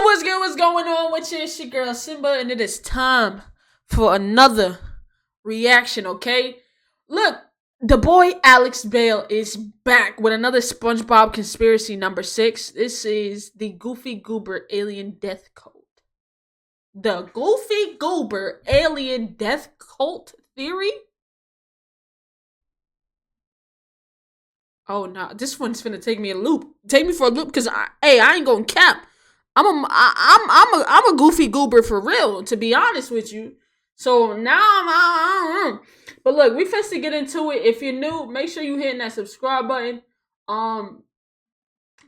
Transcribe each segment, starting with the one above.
What's good? What's going on with you? It's your girl Simba, and it is time for another reaction, okay? Look, the boy Alex Bale is back with another SpongeBob conspiracy number 6. This is the Goofy Goober alien death cult. The Goofy Goober alien death cult theory? Oh no, this one's finna take me for a loop, because I ain't gonna cap. I'm a Goofy Goober for real, to be honest with you. So now but look, we finna to get into it. If you're new, make sure you hitting that subscribe button.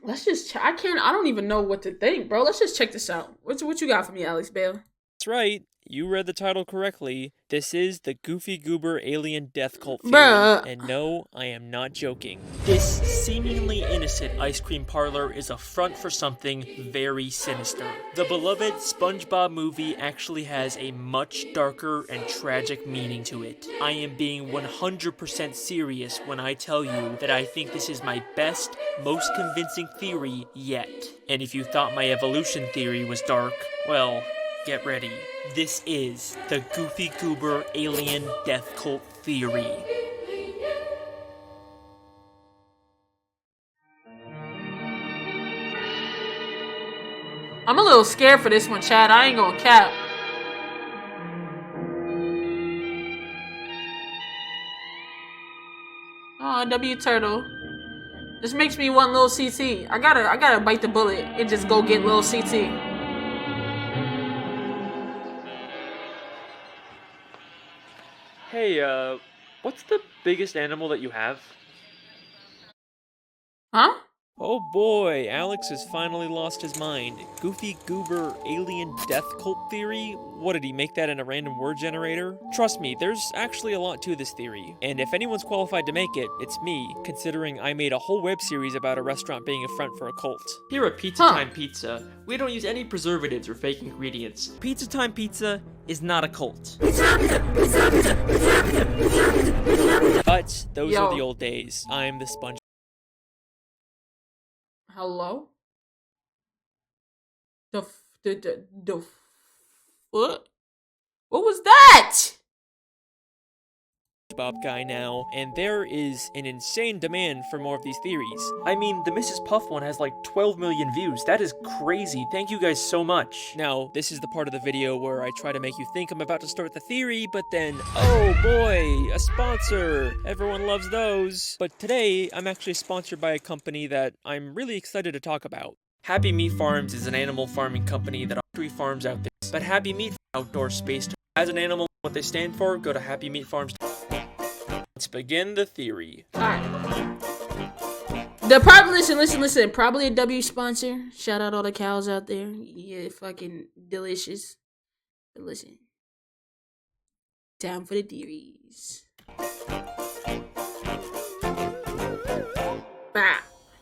Let's just I don't even know what to think, bro. Let's just check this out. What you got for me, Alex Bale? That's right. You read the title correctly. This is the Goofy Goober alien death cult theory. Bruh. And no, I am not joking. This seemingly innocent ice cream parlor is a front for something very sinister. The beloved SpongeBob movie actually has a much darker and tragic meaning to it. I am being 100% serious when I tell you that I think this is my best, most convincing theory yet. And if you thought my evolution theory was dark, well, get ready. This is the Goofy Goober alien death cult theory. I'm a little scared for this one, Chad. I ain't gonna cap. Oh, W Turtle. This makes me want little CT. I gotta bite the bullet and just go get little CT. Hey, what's the biggest animal that you have? Huh? Oh boy, Alex has finally lost his mind. Goofy Goober alien death cult theory? What, did he make that in a random word generator? Trust me, there's actually a lot to this theory. And if anyone's qualified to make it, it's me, considering I made a whole web series about a restaurant being a front for a cult. Here at Pizza Time Pizza, we don't use any preservatives or fake ingredients. Pizza Time Pizza is not a cult. But those are the old days. I'm the sponge. Hello? What? What was that? Bob guy now, and there is an insane demand for more of these theories. I mean, the Mrs. Puff one has like 12 million views. That is crazy. Thank you guys so much. Now, this is the part of the video where I try to make you think I'm about to start the theory, but then, oh boy, a sponsor. Everyone loves those. But today, I'm actually sponsored by a company that I'm really excited to talk about. Happy Meat Farms is an animal farming company that factory farms out there. But Happy Meat outdoor space. As an animal, what they stand for, go to Happy Meat Farms. Let's begin the theory. Alright. Listen. Probably a W sponsor. Shout out all the cows out there. Yeah, fucking delicious. But listen. Time for the theories. Bah.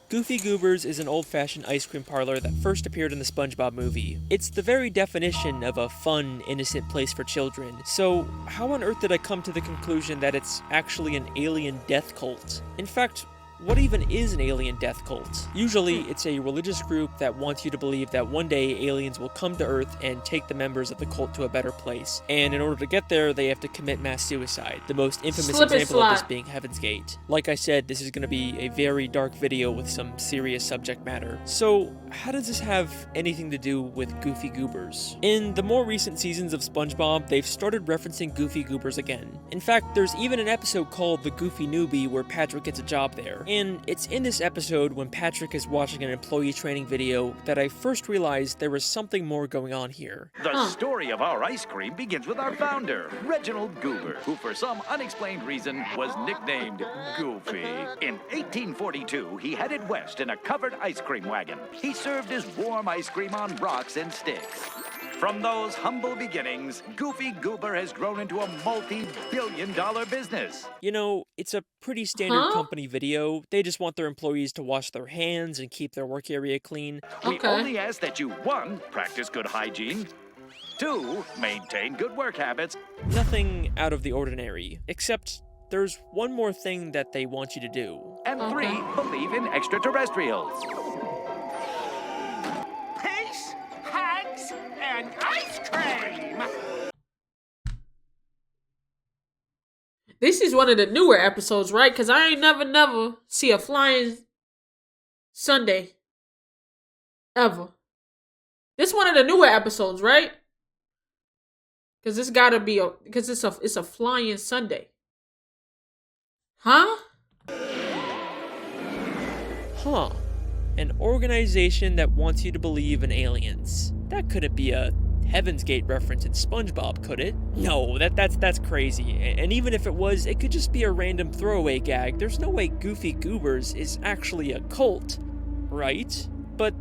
Goofy Goober's is an old-fashioned ice cream parlor that first appeared in the SpongeBob movie. It's the very definition of a fun, innocent place for children. So, how on earth did I come to the conclusion that it's actually an alien death cult? In fact, what even is an alien death cult? Usually, it's a religious group that wants you to believe that one day aliens will come to Earth and take the members of the cult to a better place. And in order to get there, they have to commit mass suicide. The most infamous example of this being Heaven's Gate. Like I said, this is going to be a very dark video with some serious subject matter. So, how does this have anything to do with Goofy Goobers? In the more recent seasons of SpongeBob, they've started referencing Goofy Goobers again. In fact, there's even an episode called The Goofy Newbie where Patrick gets a job there. And it's in this episode when Patrick is watching an employee training video that I first realized there was something more going on here. The story of our ice cream begins with our founder, Reginald Goober, who for some unexplained reason was nicknamed Goofy. In 1842, he headed west in a covered ice cream wagon. He served his warm ice cream on rocks and sticks. From those humble beginnings, Goofy Goober has grown into a multi-billion-dollar business. You know, it's a pretty standard company video. They just want their employees to wash their hands and keep their work area clean. We only ask that you, 1, practice good hygiene, 2, maintain good work habits. Nothing out of the ordinary, except there's one more thing that they want you to do. And 3, believe in extraterrestrials. Peace, This is one of the newer episodes, right? Because I ain't never see a flying Sunday. Ever. This one of the newer episodes, right? Because this gotta be because it's a flying Sunday. Huh? Huh. An organization that wants you to believe in aliens. That couldn't be a Heaven's Gate reference in SpongeBob, could it? No, that's crazy. And even if it was, it could just be a random throwaway gag. There's no way Goofy Goobers is actually a cult, right? But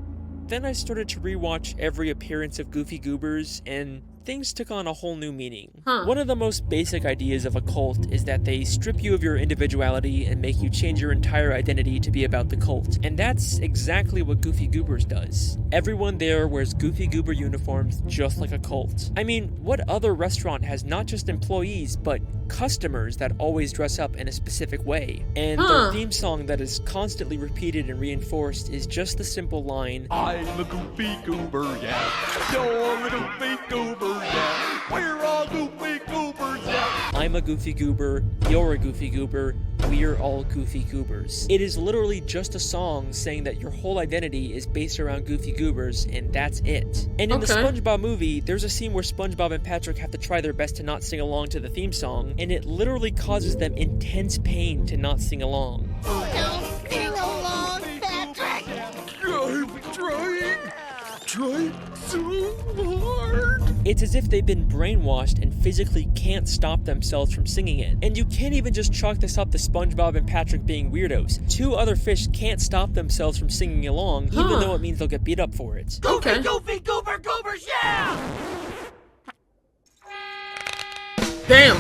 then I started to rewatch every appearance of Goofy Goobers, and things took on a whole new meaning. One of the most basic ideas of a cult is that they strip you of your individuality and make you change your entire identity to be about the cult. And that's exactly what Goofy Goobers does. Everyone there wears Goofy Goober uniforms just like a cult. I mean, what other restaurant has not just employees, but customers that always dress up in a specific way? And their theme song that is constantly repeated and reinforced is just the simple line, I'm a Goofy Goober, yeah. You're a Goofy Goober, yeah. We're all Goofy Goobers, yeah. I'm a Goofy Goober, you're a Goofy Goober, we're all Goofy Goobers. It is literally just a song saying that your whole identity is based around Goofy Goobers, and that's it. And in the SpongeBob movie, there's a scene where SpongeBob and Patrick have to try their best to not sing along to the theme song, and it literally causes them intense pain to not sing along. Don't sing along, Patrick! I'm trying so hard. It's as if they've been brainwashed and physically can't stop themselves from singing it. And you can't even just chalk this up to SpongeBob and Patrick being weirdos. Two other fish can't stop themselves from singing along, even though it means they'll get beat up for it. Goofy, Goofy, Goober, Goobers, yeah! Damn.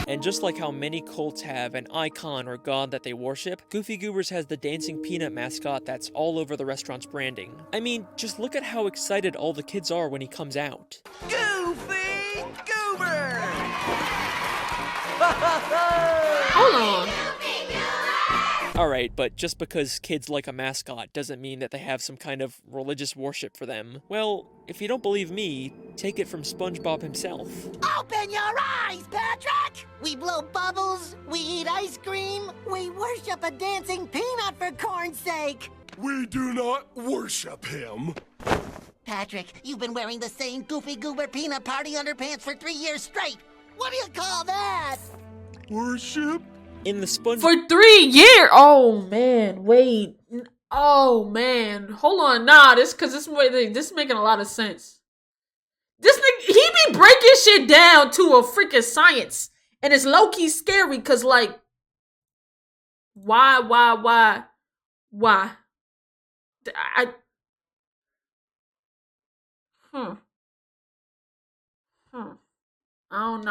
And just like how many cults have an icon or god that they worship, Goofy Goobers has the dancing peanut mascot that's all over the restaurant's branding. I mean, just look at how excited all the kids are when he comes out. Goofy Goober! Hold on. Alright, but just because kids like a mascot doesn't mean that they have some kind of religious worship for them. Well, if you don't believe me, take it from SpongeBob himself. Open your eyes, Patrick! We blow bubbles, we eat ice cream, we worship a dancing peanut for corn's sake! We do not worship him. Patrick, you've been wearing the same Goofy Goober peanut party underpants for 3 years straight! What do you call that? Worship? In the SpongeBob... For 3 years? Oh, man. Wait. Oh, man. Hold on. Nah, this is making a lot of sense. This nigga, he be breaking shit down to a freaking science. And it's low-key scary, because, like, why? I don't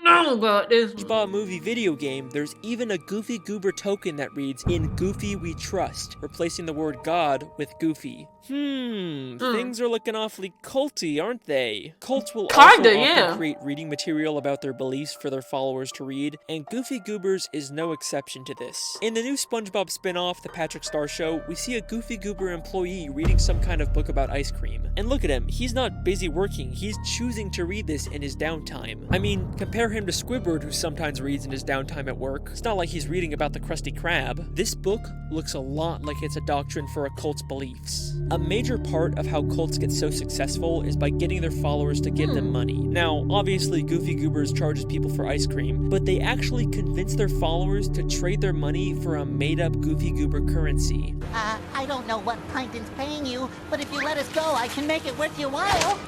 know about this. SpongeBob movie video game, there's even a Goofy Goober token that reads, "In Goofy we trust," replacing the word God with Goofy. Things are looking awfully culty, aren't they? Cults will also often create reading material about their beliefs for their followers to read, and Goofy Goobers is no exception to this. In the new SpongeBob spin-off, The Patrick Star Show, we see a Goofy Goober employee reading some kind of book about ice cream. And look at him, he's not busy working, he's choosing to read this in his downtime. I mean, compare him to Squidward, who sometimes reads in his downtime at work. It's not like he's reading about the Krusty Krab. This book looks a lot like it's a doctrine for a cult's beliefs. A major part of how cults get so successful is by getting their followers to give them money. Now, obviously Goofy Goobers charges people for ice cream, but they actually convince their followers to trade their money for a made-up Goofy Goober currency. I don't know what Plankton's paying you, but if you let us go, I can make it worth your while.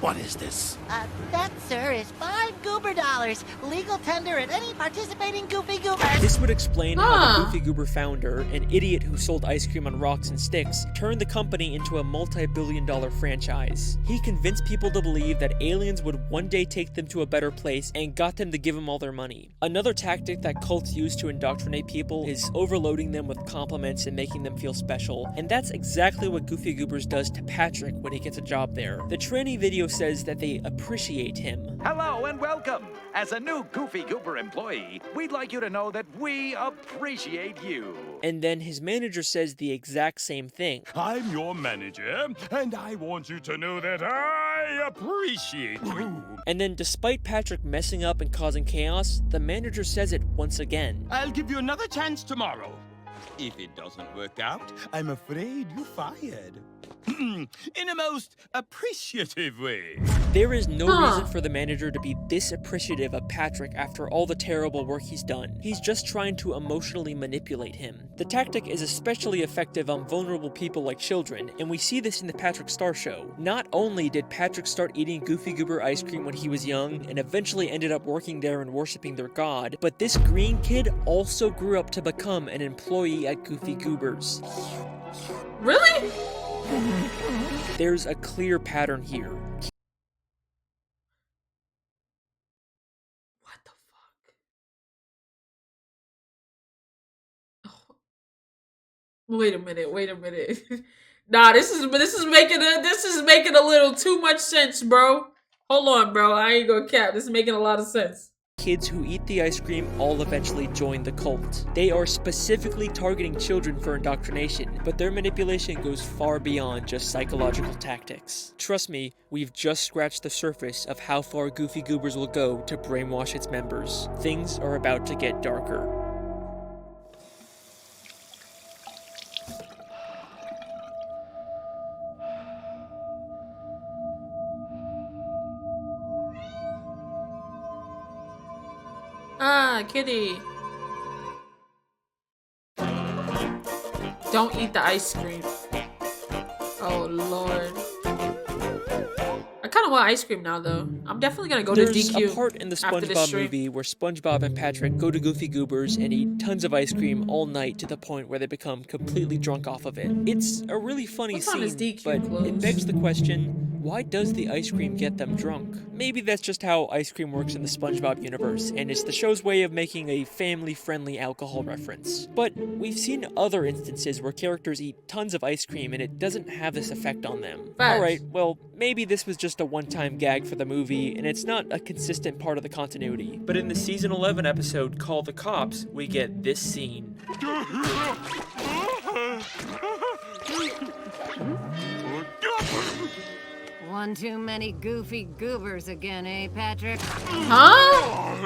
What is this? That, sir, is $5 Goober dollars. Legal tender at any participating Goofy Goober. This would explain how the Goofy Goober founder, an idiot who sold ice cream on rocks and sticks, turned the company into a multi-billion-dollar franchise. He convinced people to believe that aliens would one day take them to a better place and got them to give him all their money. Another tactic that cults use to indoctrinate people is overloading them with compliments and making them feel special, and that's exactly what Goofy Goobers does to Patrick when he gets a job there. The trainee video says that they appreciate him. Hello and welcome. As a new Goofy Goober employee, we'd like you to know that we appreciate you. And then his manager says the exact same thing. I'm your manager, and I want you to know that I I appreciate you. And then despite Patrick messing up and causing chaos, the manager says it once again. I'll give you another chance tomorrow. If it doesn't work out, I'm afraid you're fired. In a most appreciative way. There is no reason for the manager to be this appreciative of Patrick after all the terrible work he's done. He's just trying to emotionally manipulate him. The tactic is especially effective on vulnerable people like children, and we see this in the Patrick Star Show. Not only did Patrick start eating Goofy Goober ice cream when he was young, and eventually ended up working there and worshiping their god, but this green kid also grew up to become an employee at Goofy Goober's. Really? There's a clear pattern here. What the fuck? Oh. Wait a minute. Nah, this is making a little too much sense, bro. Hold on, bro. I ain't gonna cap. This is making a lot of sense. Kids who eat the ice cream all eventually join the cult. They are specifically targeting children for indoctrination, but their manipulation goes far beyond just psychological tactics. Trust me, we've just scratched the surface of how far Goofy Goobers will go to brainwash its members. Things are about to get darker. Ah, kitty. Don't eat the ice cream. Oh, Lord. I kind of want ice cream now, though. I'm definitely gonna go to DQ. There's a part in the SpongeBob movie where SpongeBob and Patrick go to Goofy Goober's and eat tons of ice cream all night to the point where they become completely drunk off of it. It's a really funny scene, but it begs the question, why does the ice cream get them drunk? Maybe that's just how ice cream works in the SpongeBob universe, and it's the show's way of making a family-friendly alcohol reference. But we've seen other instances where characters eat tons of ice cream and it doesn't have this effect on them. Alright, well, maybe this was just a one-time gag for the movie, and it's not a consistent part of the continuity. But in the Season 11 episode, Call the Cops, we get this scene. One too many Goofy Goobers again, eh, Patrick? Huh?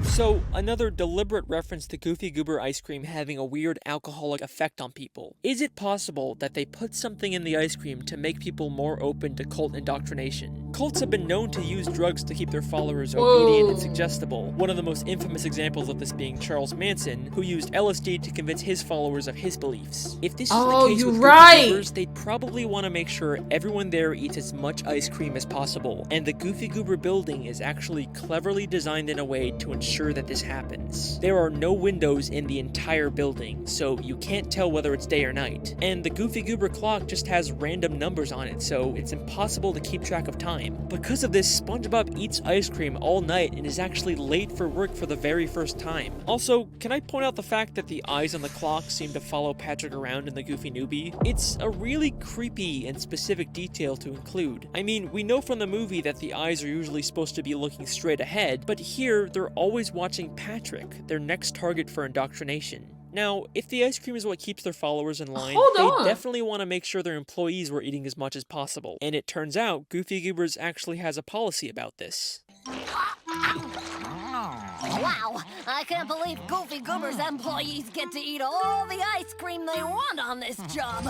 So, another deliberate reference to Goofy Goober ice cream having a weird alcoholic effect on people. Is it possible that they put something in the ice cream to make people more open to cult indoctrination? Cults have been known to use drugs to keep their followers obedient and suggestible. One of the most infamous examples of this being Charles Manson, who used LSD to convince his followers of his beliefs. If this is the case with Goofy Goobers, they'd probably want to make sure everyone there eats as much ice cream as possible, and the Goofy Goober building is actually cleverly designed in a way to ensure that this happens. There are no windows in the entire building, so you can't tell whether it's day or night. And the Goofy Goober clock just has random numbers on it, so it's impossible to keep track of time. Because of this, SpongeBob eats ice cream all night and is actually late for work for the very first time. Also, can I point out the fact that the eyes on the clock seem to follow Patrick around in the Goofy Newbie? It's a really creepy and specific detail to include. I mean, we know from the movie that the eyes are usually supposed to be looking straight ahead, but here they're always watching Patrick, their next target for indoctrination. Now, if the ice cream is what keeps their followers in line, they definitely want to make sure their employees were eating as much as possible. And it turns out, Goofy Goobers actually has a policy about this. Wow, I can't believe Goofy Goober's employees get to eat all the ice cream they want on this job.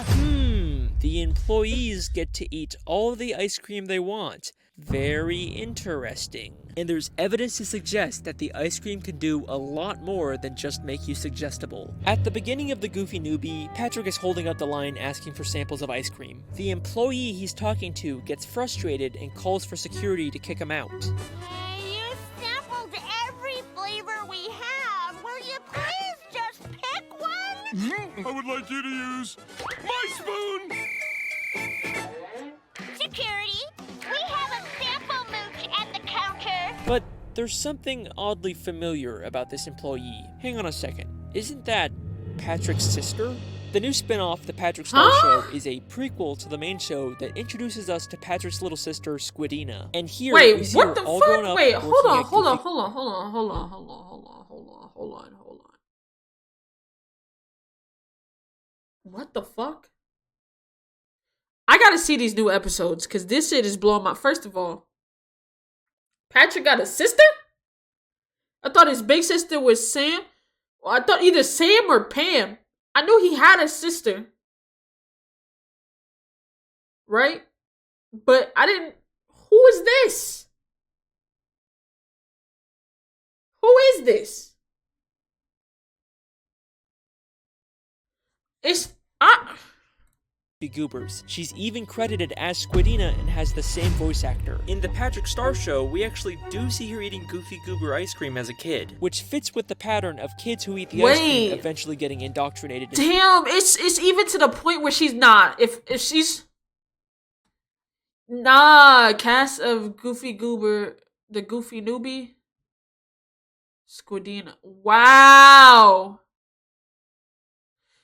The employees get to eat all the ice cream they want. Very interesting. And there's evidence to suggest that the ice cream can do a lot more than just make you suggestible. At the beginning of the Goofy Newbie, Patrick is holding up the line asking for samples of ice cream. The employee he's talking to gets frustrated and calls for security to kick him out. Hey, you sampled every flavor we have. Will you please just pick one? I would like you to use my spoon! Security, we have a sample mooch at the counter. But there's something oddly familiar about this employee. Hang on a second. Isn't that Patrick's sister? The new spin-off, The Patrick Star Show, is a prequel to the main show that introduces us to Patrick's little sister, Squidina. And here, we see her all grown up. Wait, hold on. What the fuck? I gotta see these new episodes because this shit is blowing my. First of all, Patrick got a sister? I thought his big sister was Sam. Well, I thought either Sam or Pam. I knew he had a sister. Right? But I didn't. Who is this? Who is this? It's. Goobers. She's even credited as Squidina and has the same voice actor. In the Patrick Star Show, we actually do see her eating Goofy Goober ice cream as a kid, which fits with the pattern of kids who eat the ice cream eventually getting indoctrinated. Damn, it's even to the point where she's not. If she's cast of Goofy Goober, the Goofy newbie, Squidina. Wow.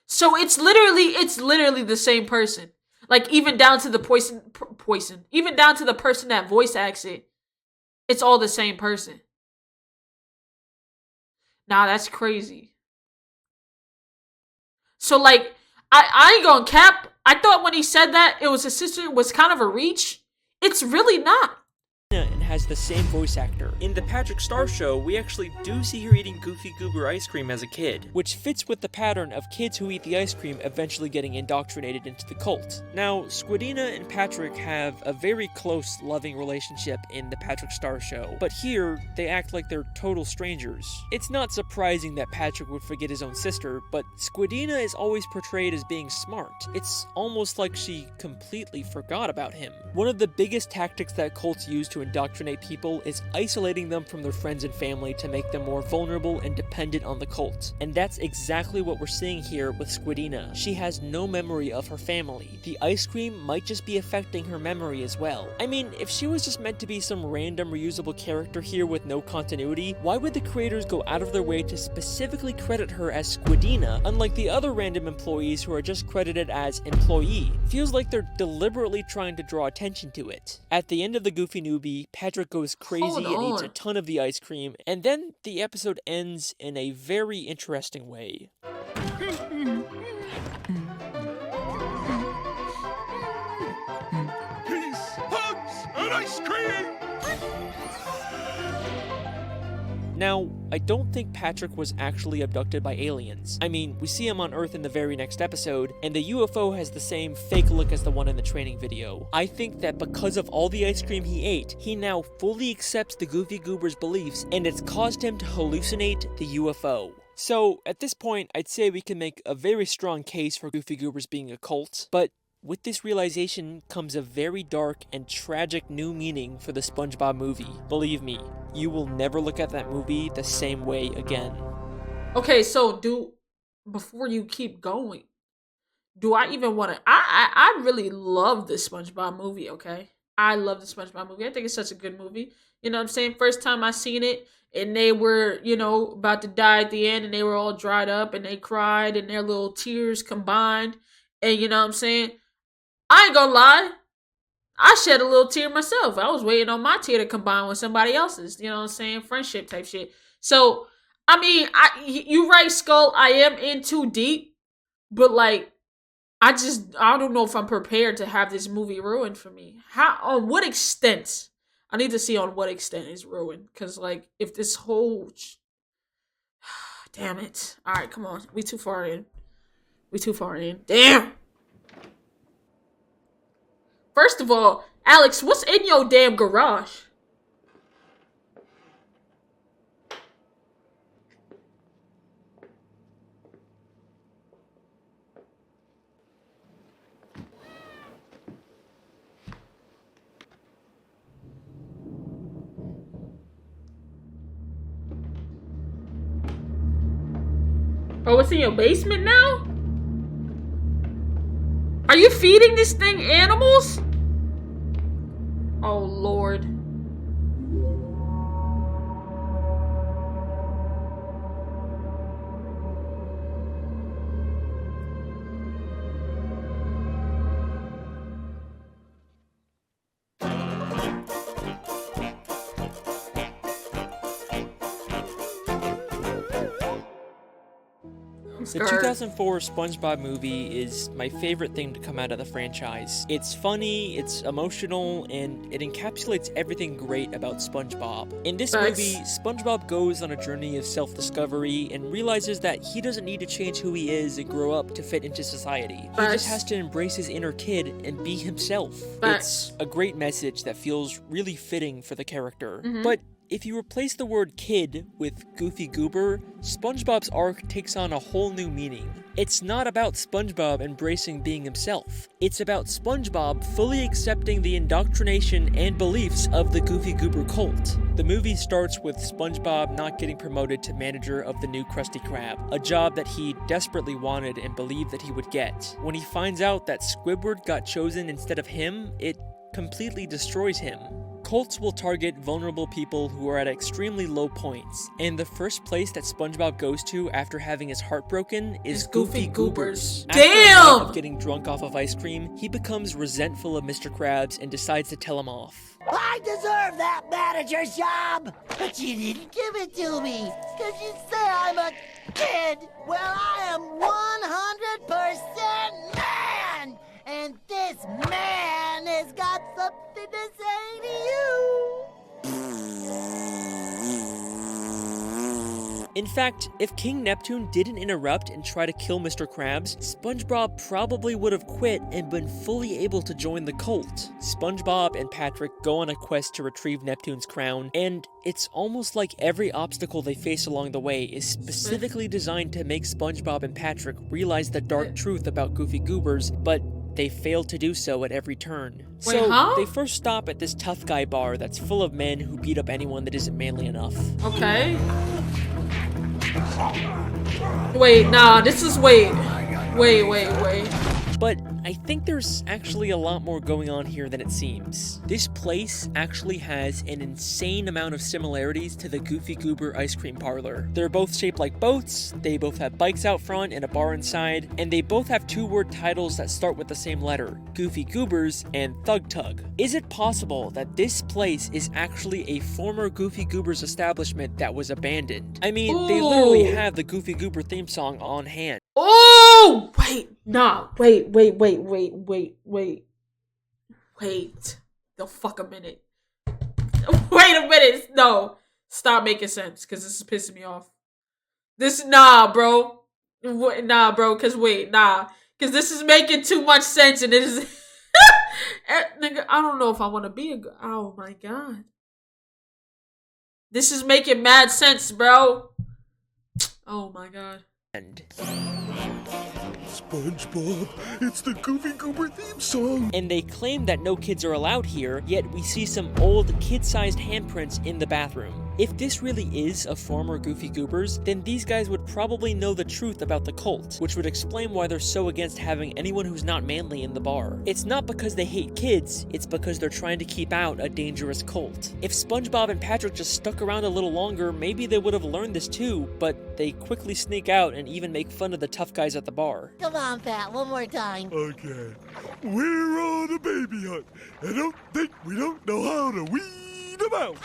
So it's literally the same person. Like even down to the poison. Even down to the person that voice acts it. It's all the same person. Nah, that's crazy. So like I ain't gonna cap. I thought when he said that it was his sister was kind of a reach. It's really not. And has the same voice actor. In the Patrick Star Show, we actually do see her eating Goofy Goober ice cream as a kid, which fits with the pattern of kids who eat the ice cream eventually getting indoctrinated into the cult. Now, Squidina and Patrick have a very close, loving relationship in the Patrick Star Show, but here, they act like they're total strangers. It's not surprising that Patrick would forget his own sister, but Squidina is always portrayed as being smart. It's almost like she completely forgot about him. One of the biggest tactics that cults use to indoctrinate people is isolating them from their friends and family to make them more vulnerable and dependent on the cult. And that's exactly what we're seeing here with Squidina. She has no memory of her family. The ice cream might just be affecting her memory as well. I mean, if she was just meant to be some random reusable character here with no continuity, why would the creators go out of their way to specifically credit her as Squidina, unlike the other random employees who are just credited as employee? Feels like they're deliberately trying to draw attention to it. At the end of the Goofy Newbie, Patrick goes crazy and eats a ton of the ice cream, and then the episode ends in a very interesting way. Peace, hugs, and ice cream! Now, I don't think Patrick was actually abducted by aliens. I mean, we see him on Earth in the very next episode, and the UFO has the same fake look as the one in the training video. I think that because of all the ice cream he ate, he now fully accepts the Goofy Goober's beliefs, and it's caused him to hallucinate the UFO. So, at this point, I'd say we can make a very strong case for Goofy Goobers being a cult, but with this realization comes a very dark and tragic new meaning for the SpongeBob movie. Believe me, you will never look at that movie the same way again. Okay, so before you keep going, do I even want to? I really love the SpongeBob movie. Okay, I love the SpongeBob movie. I think it's such a good movie. You know what I'm saying? First time I seen it, and they were, about to die at the end, and they were all dried up, and they cried, and their little tears combined, and you know what I'm saying? I ain't gonna lie, I shed a little tear myself. I was waiting on my tear to combine with somebody else's, you know what I'm saying? Friendship type shit. So, I mean, you right, Skull, I am in too deep, but like, I don't know if I'm prepared to have this movie ruined for me. On what extent? I need to see on what extent it's ruined. Because, like, if this whole... Damn it. Alright, come on. We too far in. Damn! First of all, Alex, what's in your damn garage? Oh, it's in your basement now? Are you feeding this thing animals? Oh, Lord. The 2004 SpongeBob movie is my favorite thing to come out of the franchise. It's funny, it's emotional, and it encapsulates everything great about SpongeBob. In this movie, SpongeBob goes on a journey of self-discovery and realizes that he doesn't need to change who he is and grow up to fit into society. He just has to embrace his inner kid and be himself. It's a great message that feels really fitting for the character. But if you replace the word kid with Goofy Goober, SpongeBob's arc takes on a whole new meaning. It's not about SpongeBob embracing being himself. It's about SpongeBob fully accepting the indoctrination and beliefs of the Goofy Goober cult. The movie starts with SpongeBob not getting promoted to manager of the new Krusty Krab, a job that he desperately wanted and believed that he would get. When he finds out that Squidward got chosen instead of him, it completely destroys him. Cults will target vulnerable people who are at extremely low points, and the first place that SpongeBob goes to after having his heart broken is Goofy Goober's. After a night of getting drunk off of ice cream, he becomes resentful of Mr. Krabs and decides to tell him off. I deserve that manager's job, but you didn't give it to me, because you say I'm a kid. Well, I am 100% man, and this man has got something to say to you. In fact, if King Neptune didn't interrupt and try to kill Mr. Krabs, SpongeBob probably would have quit and been fully able to join the cult. SpongeBob and Patrick go on a quest to retrieve Neptune's crown, and it's almost like every obstacle they face along the way is specifically designed to make SpongeBob and Patrick realize the dark truth about Goofy Goobers, but they fail to do so at every turn. They first stop at this tough guy bar that's full of men who beat up anyone that isn't manly enough. Okay. Wait, nah, this is wait. But I think there's actually a lot more going on here than it seems. This place actually has an insane amount of similarities to the Goofy Goober ice cream parlor. They're both shaped like boats, they both have bikes out front and a bar inside, and they both have two-word titles that start with the same letter, Goofy Goobers and Thug Tug. Is it possible that this place is actually a former Goofy Goobers establishment that was abandoned? I mean, they literally have the Goofy Goober theme song on hand. Oh, wait, nah, wait. The fuck a minute. Wait a minute. No, stop making sense, because this is pissing me off. Nah, bro, because because this is making too much sense, and it is. Nigga, I don't know if I want to be oh my god. This is making mad sense, bro. Oh my god. SpongeBob, it's the Goofy Goober theme song! And they claim that no kids are allowed here, yet we see some old kid-sized handprints in the bathroom. If this really is a former Goofy Goobers, then these guys would probably know the truth about the cult, which would explain why they're so against having anyone who's not manly in the bar. It's not because they hate kids, it's because they're trying to keep out a dangerous cult. If SpongeBob and Patrick just stuck around a little longer, maybe they would have learned this too, but they quickly sneak out and even make fun of the tough guys at the bar. Come on, Pat, one more time. Okay. We're on a baby hunt, and don't think we don't know how to weed them out.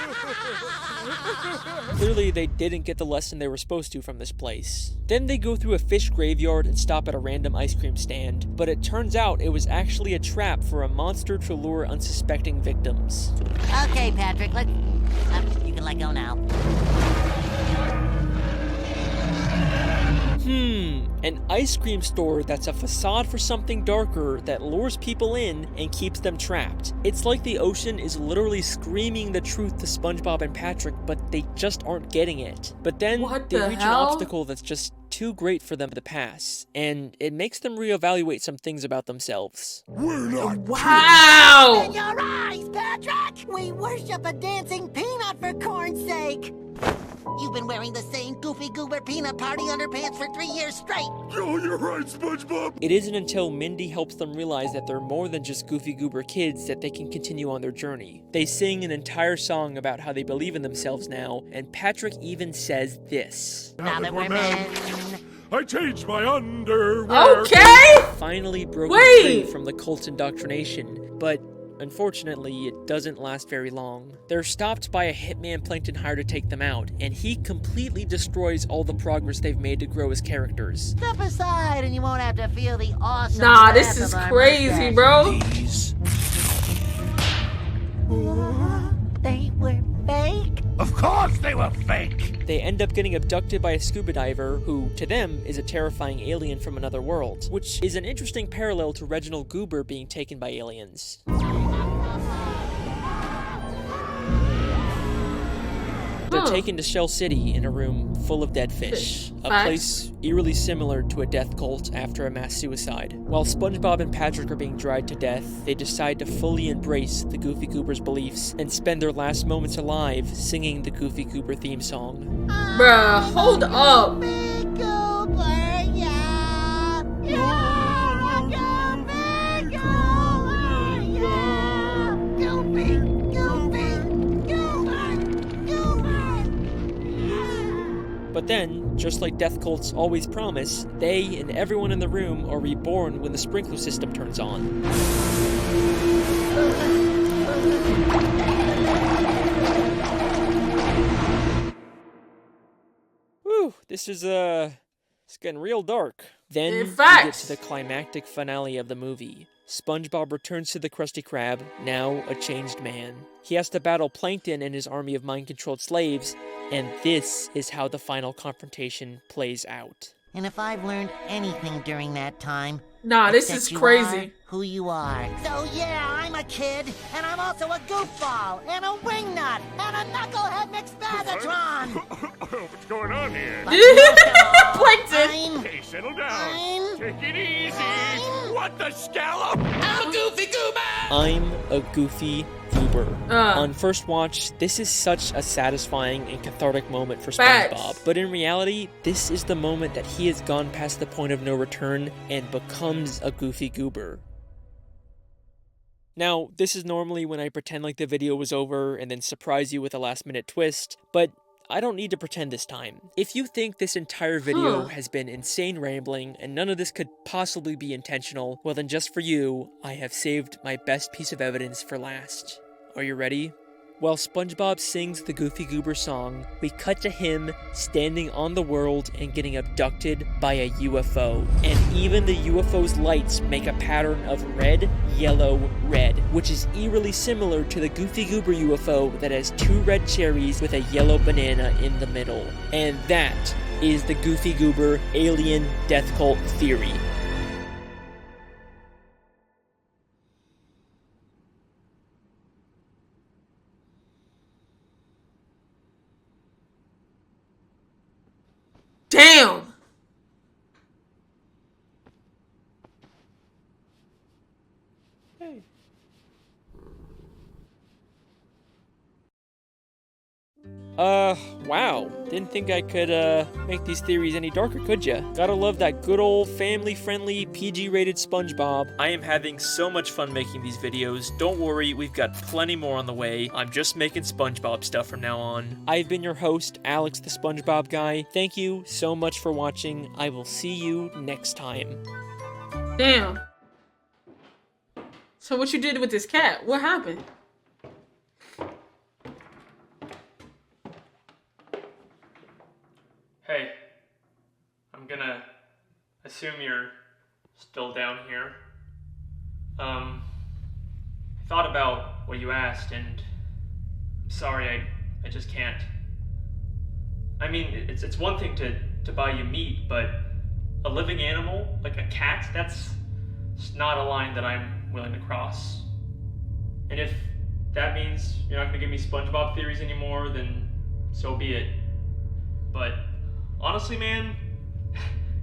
Clearly, they didn't get the lesson they were supposed to from this place. Then they go through a fish graveyard and stop at a random ice cream stand, but it turns out it was actually a trap for a monster to lure unsuspecting victims. Okay, Patrick, you can let go now. An ice cream store that's a facade for something darker that lures people in and keeps them trapped. It's like the ocean is literally screaming the truth to SpongeBob and Patrick, but they just aren't getting it. But then they reach an obstacle that's just too great for them to pass, and it makes them reevaluate some things about themselves. We're not Wow! Open your eyes, Patrick! We worship a dancing peanut for corn's sake! You've been wearing the same Goofy Goober peanut party underpants for 3 years straight! Oh, you're right, SpongeBob! It isn't until Mindy helps them realize that they're more than just Goofy Goober kids that they can continue on their journey. They sing an entire song about how they believe in themselves now, and Patrick even says this. Now that we're men, I changed my underwear! Okay! Finally broken free from the cult's indoctrination, but Unfortunately, it doesn't last very long. They're stopped by a hitman Plankton hired to take them out, and he completely destroys all the progress they've made to grow as characters. Step aside and you won't have to feel the awesome Nah, wrath this is of our crazy, mustache. bro. These. They were fake? Of course they were fake. They end up getting abducted by a scuba diver who, to them, is a terrifying alien from another world, which is an interesting parallel to Reginald Goober being taken by aliens. They're taken to Shell City in a room full of dead fish, a Facts. place eerily similar to a death cult after a mass suicide. While SpongeBob and Patrick are being dried to death, they decide to fully embrace the Goofy Goober's beliefs and spend their last moments alive singing the Goofy Goober theme song. Bruh, hold up. Goofy Goober, yeah. Yeah, Goofy Goober, yeah. Goofy, Goofy, Goober. But then, just like death cults always promise, they and everyone in the room are reborn when the sprinkler system turns on. Whew, this is it's getting real dark. Then we get Facts. to the climactic finale of the movie. SpongeBob returns to the Krusty Krab, now a changed man. He has to battle Plankton and his army of mind-controlled slaves, and this is how the final confrontation plays out. And if I've learned anything during that time, Nah, this it's is that you crazy. are who you are. So yeah, I'm a kid, and I'm also a goofball, and a wingnut, and a knucklehead McSpagatron. What's going on here? But most of all, Plankton. I'm Hey, settle down. I'm- Take it easy. What the scallop? I'm a Goofy Goober! I'm a Goofy Goober. Uh. On first watch, this is such a satisfying and cathartic moment for Facts. SpongeBob. But in reality, this is the moment that he has gone past the point of no return and becomes a Goofy Goober. Now, this is normally when I pretend like the video was over and then surprise you with a last-minute twist, but I don't need to pretend this time. If you think this entire video has been insane rambling and none of this could possibly be intentional, well then just for you, I have saved my best piece of evidence for last. Are you ready? While SpongeBob sings the Goofy Goober song, we cut to him standing on the world and getting abducted by a UFO. And even the UFO's lights make a pattern of red, yellow, red, which is eerily similar to the Goofy Goober UFO that has 2 red cherries with a yellow banana in the middle. And that is the Goofy Goober alien death cult theory. Damn. Wow. Didn't think I could, make these theories any darker, could ya? Gotta love that good old family-friendly, PG-rated SpongeBob. I am having so much fun making these videos. Don't worry, we've got plenty more on the way. I'm just making SpongeBob stuff from now on. I've been your host, Alex the SpongeBob Guy. Thank you so much for watching. I will see you next time. Damn. So what you did with this cat? What happened? Hey, I'm gonna assume you're still down here. I thought about what you asked, and I'm sorry, I just can't. I mean, it's one thing to buy you meat, but a living animal, like a cat, that's not a line that I'm willing to cross. And if that means you're not gonna give me SpongeBob theories anymore, then so be it. But honestly, man,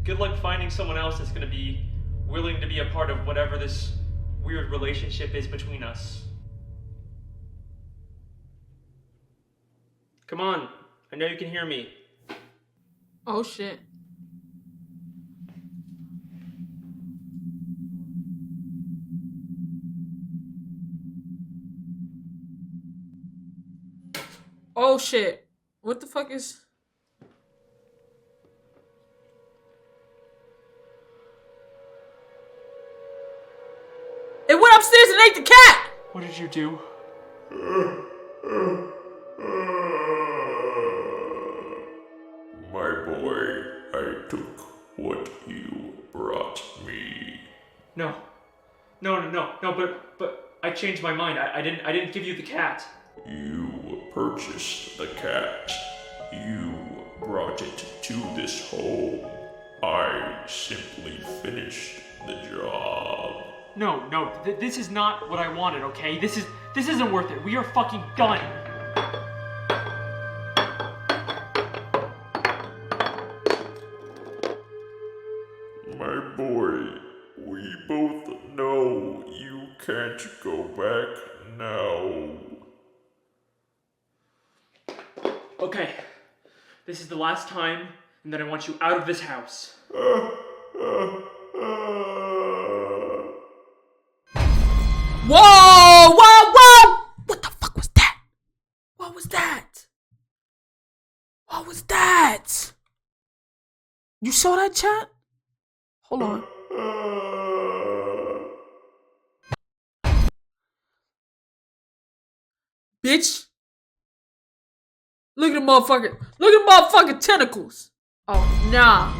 good luck finding someone else that's gonna be willing to be a part of whatever this weird relationship is between us. Come on, I know you can hear me. Oh shit. Oh shit. What the fuck is... It went upstairs and ate the cat! What did you do? My boy, I took what you brought me. No, but I changed my mind. I didn't give you the cat. You purchased the cat. You brought it to this home. I simply finished the job. No, this is not what I wanted, okay? This isn't worth it. We are fucking done. My boy, we both know you can't go back now. Okay, this is the last time, and then I want you out of this house. Whoa! What the fuck was that? What was that? What was that? You saw that, chat? Hold on. Bitch. Look at the motherfucker. Look at the motherfucking tentacles. Oh, nah.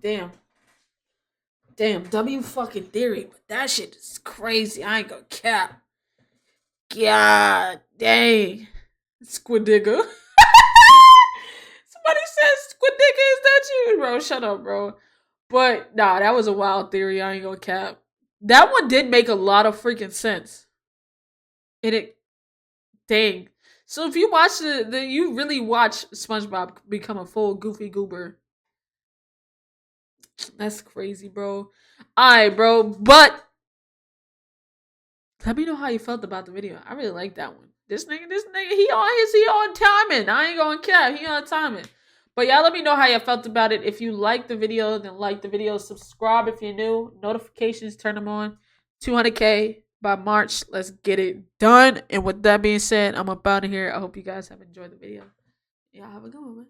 Damn. Damn, W fucking theory. But that shit is crazy. I ain't gonna cap. God dang. Squid Digger. Somebody says Squid Digger, is that you? Bro, shut up, bro. But nah, that was a wild theory. I ain't gonna cap. That one did make a lot of freaking sense. Dang. So if you watch you really watch SpongeBob become a full Goofy Goober. That's crazy, bro. Alright, bro. But let me know how you felt about the video. I really like that one. This nigga, he on timing. I ain't gonna care. He on timing. But y'all let me know how you felt about it. If you liked the video, then like the video. Subscribe if you're new. Notifications, turn them on. 200K by March. Let's get it done. And with that being said, I'm up out of here. I hope you guys have enjoyed the video. Y'all have a good one, man.